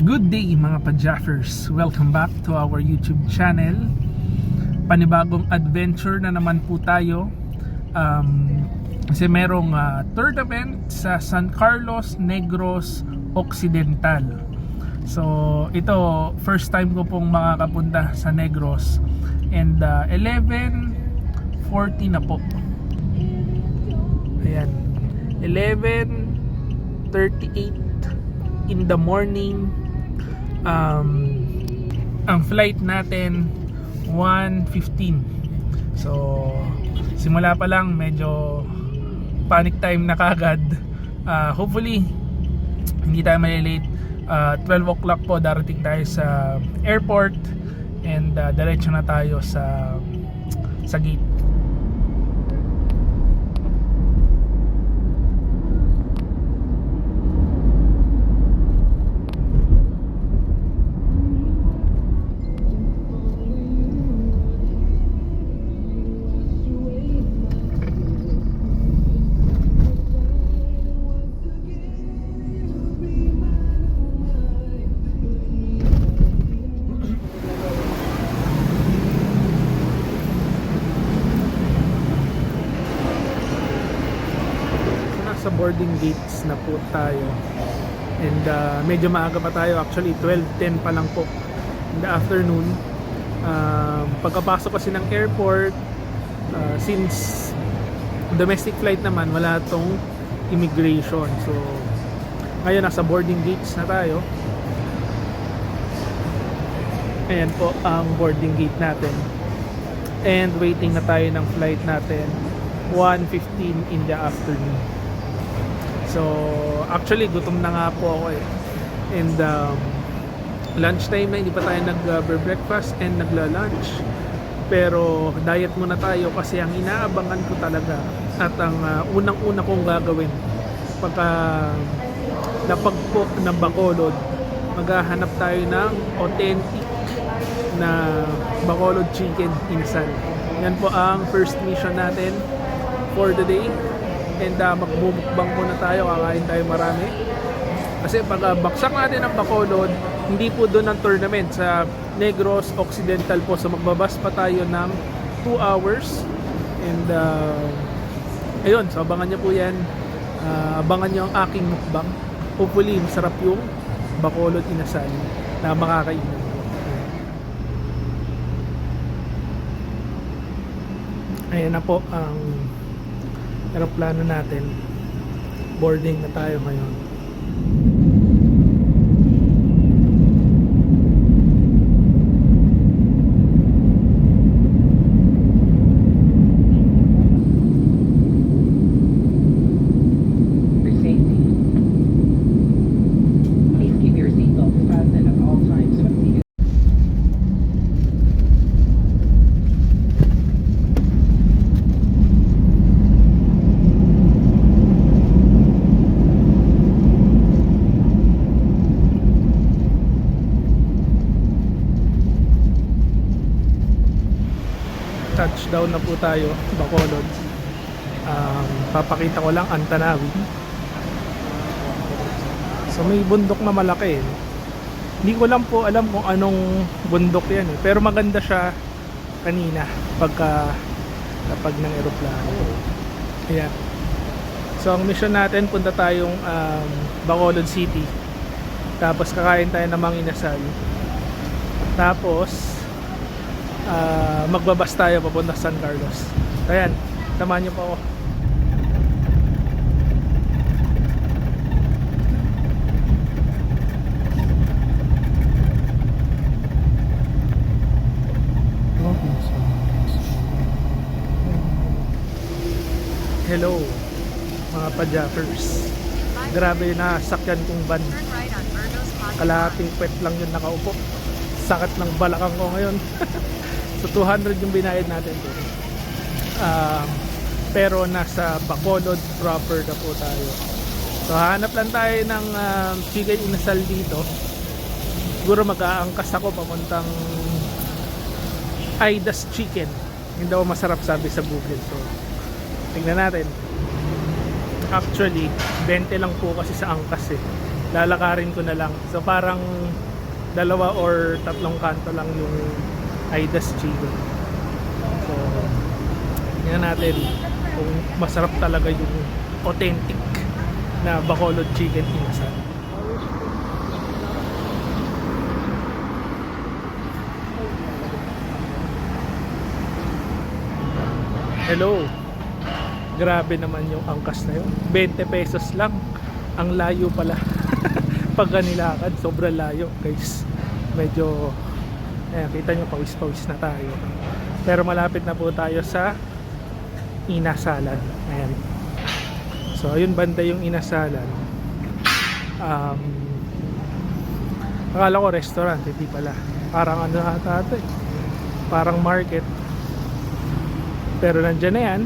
Good day mga pa-Jaffers! Welcome back to our YouTube channel. Panibagong adventure na naman po tayo. Kasi merong tournament sa San Carlos Negros Occidental. So ito, first time ko pong makakapunta sa Negros. And 11:40 na po. Ayan, 11:38 in the morning. Ang flight natin 1:15. So simula pa lang medyo panic time na kagad. Hopefully hindi tayo malilate. 12 o'clock po darating tayo sa airport and diretso na tayo sa gate. Sa boarding gates na po tayo and medyo maaga pa tayo, actually 12:10 pa lang po in the afternoon. Pagkapasok kasi ng airport, since domestic flight naman, wala tong immigration, so ngayon nasa boarding gates na tayo. Ayan po ang boarding gate natin and waiting na tayo ng flight natin 1:15 in the afternoon. So actually gutom na nga po ako and lunch time na, hindi pa tayo nag-breakfast and nagla-lunch, pero diet muna tayo kasi ang inaabangan ko talaga at ang unang-una kong gagawin pagka napag po ng Bacolod, maghahanap tayo ng authentic na Bacolod chicken inasal. Yan po ang first mission natin for the day. And magbubukbang muna tayo, kakain tayo marami. Kasi pag baksak natin ang Bacolod, hindi po doon ang tournament sa Negros Occidental po. So magbabas pa tayo ng 2 hours. And ayun, so abangan nyo po yan. Abangan nyo ang aking mukbang. Hopefully masarap yung Bacolod inasal na makakainan. Ayan na po ang aeroplano natin. Boarding na tayo ngayon. For safety, please keep your seatbelts fastened at all times when seated. Touchdown na po tayo, Bacolod. Papakita ko lang ang tanawin. So may bundok na malaki. Hindi ko lang po alam kung anong bundok yan pero maganda siya kanina pagka tapag ng eroplano. Ayan. So ang mission natin, punta tayong Bacolod City. Tapos kakain tayo ng mga inasal. Tapos magbabas tayo papunta sa San Carlos. Ayan, samahan niyo po ako. Hello mga pa-Jaffers. Grabe na sakyan kong van. Kalahating pwet lang yun nakaupo. Sakit ng balakang ko ngayon. So 200 yung binayad natin po. Pero nasa Bacolod proper na po tayo. So hanap lang tayo ng chicken inasal dito. Siguro mag-aangkas ako papuntang Aidas Chicken. Hindi daw masarap sabi sa Google. So tingnan natin. Actually 20 lang po kasi sa angkas lalakarin ko na lang. So parang 2 or 3 kanto lang yung Aida's Chicken. So tingnan natin kung masarap talaga yung authentic na Bacolod Chicken Inasal. Hello. Grabe naman yung angkas na yun. 20 pesos lang. Ang layo pala. Pag nilakad, sobrang layo, guys. Medyo ayan, kita nyo, pawis-pawis na tayo. Pero malapit na po tayo sa Inasalan. Ayan. So ayun, banda yung Inasalan. Akala ko restaurant, hindi pala. Parang ano ata ito eh. Parang market. Pero nandyan na yan.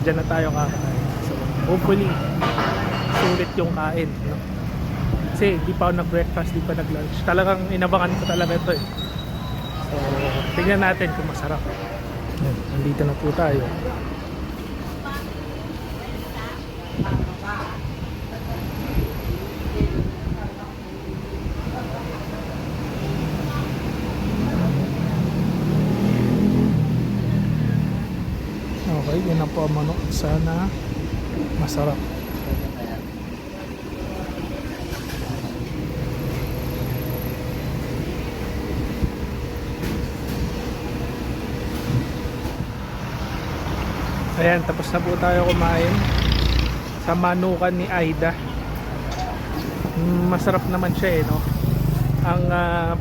Dyan na tayo kakain. So hopefully sulit yung kain, no? Kasi di pa ako nag-breakfast, di pa nag-lunch. Talagang inabangan ko talaga ito eh. So tingnan natin kung masarap. Yan, nandito na po tayo. Okay, yun na po ang manok. Sana masarap. Ayan, tapos na po tayo kumain sa manukan ni Aida. Masarap naman siya eh, no? Ang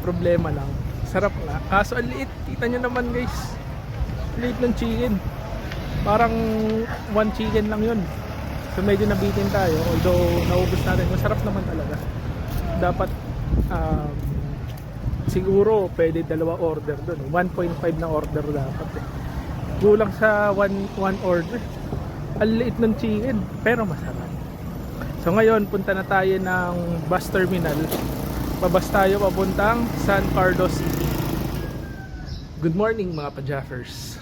problema lang, sarap nga. Kaso ang liit, kita nyo naman guys. Liit ng chicken. Parang 1 chicken lang yun. So medyo nabitin tayo. Although naubos natin, masarap naman talaga. Dapat siguro pwede 2 order doon. 1.5 na order dapat eh. Kulang sa 1 order. Ang liit ng chicken, pero masarap. So ngayon, punta na tayo ng bus terminal. Babas tayo papuntang San Carlos City. Good morning mga pa-Jaffers.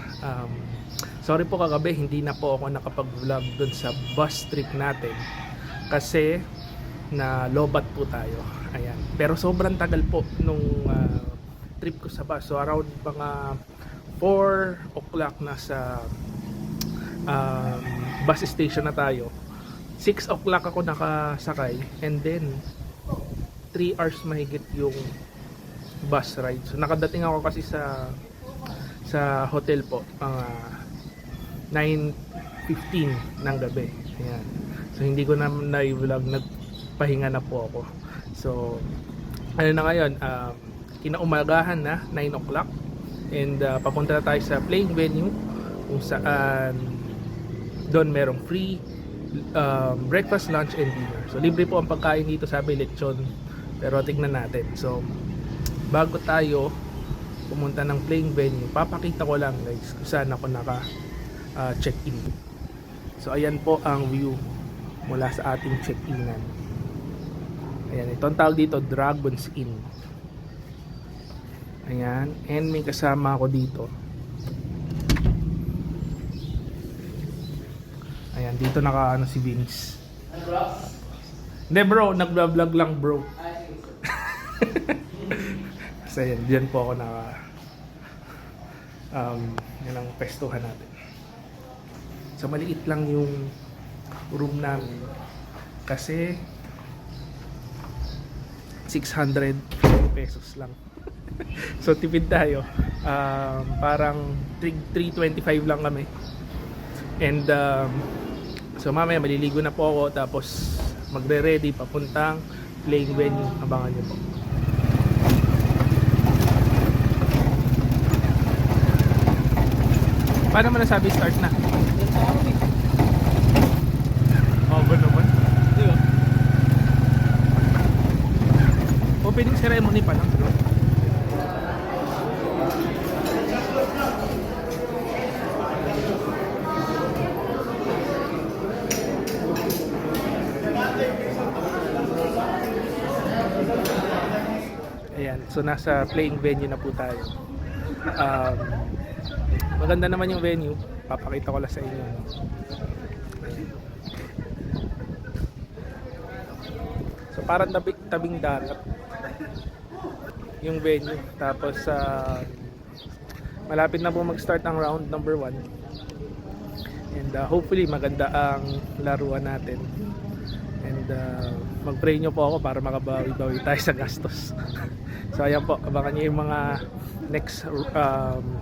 Sorry po kagabi, hindi na po ako nakapag-vlog dun sa bus trip natin. Kasi na lobat po tayo. Ayan. Pero sobrang tagal po nung trip ko sa bus. So around mga 4 o'clock na sa bus station na tayo. 6 o'clock ako nakasakay, and then 3 hours mahigit yung bus ride. So nakadating ako kasi sa hotel po mga 9:15 ng gabi. Ayan. So hindi ko na i-vlog, nagpahinga na po ako. So ano na ngayon, kinaumagahan na 9 o'clock. And papunta na tayo sa playing venue kung saan doon merong free breakfast, lunch, and dinner. So libre po ang pagkain dito, sabi lechon. Pero tignan natin. So bago tayo pumunta ng playing venue, papakita ko lang guys kung saan ako naka check-in. So ayan po ang view mula sa ating check-inan. Ayan, ito ang tawag dito, Dragon's Inn. Ayan, and may kasama ako dito. Ayan, dito naka si Vince. Hindi bro, nag-vlog lang bro. Kasi ayan, dyan po ako naka yan ang pestuhan natin. So maliit lang yung room namin kasi 600 pesos lang. So tipid tayo. Parang 325 lang kami. And so mamaya maliligo na po ako, tapos magre-ready papuntang playing venue. Abangan niyo po. Paano mo nasabi start na? Oh, ba naman? Di ba? Opening ceremony pa lang, bro. Ayan, so nasa playing venue na po tayo. Maganda naman yung venue, papakita ko lang sa inyo. So parang tabing dagat yung venue. Tapos malapit na po mag-start ang round number 1. And hopefully maganda ang laruan natin. And mag-pray nyo po ako para makabawi-bawi tayo sa gastos. So ayan po, abangan nyo yung mga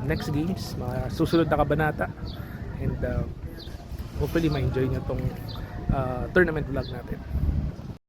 next games, mga susunod na kabanata. And hopefully ma-enjoy nyo tong tournament vlog natin.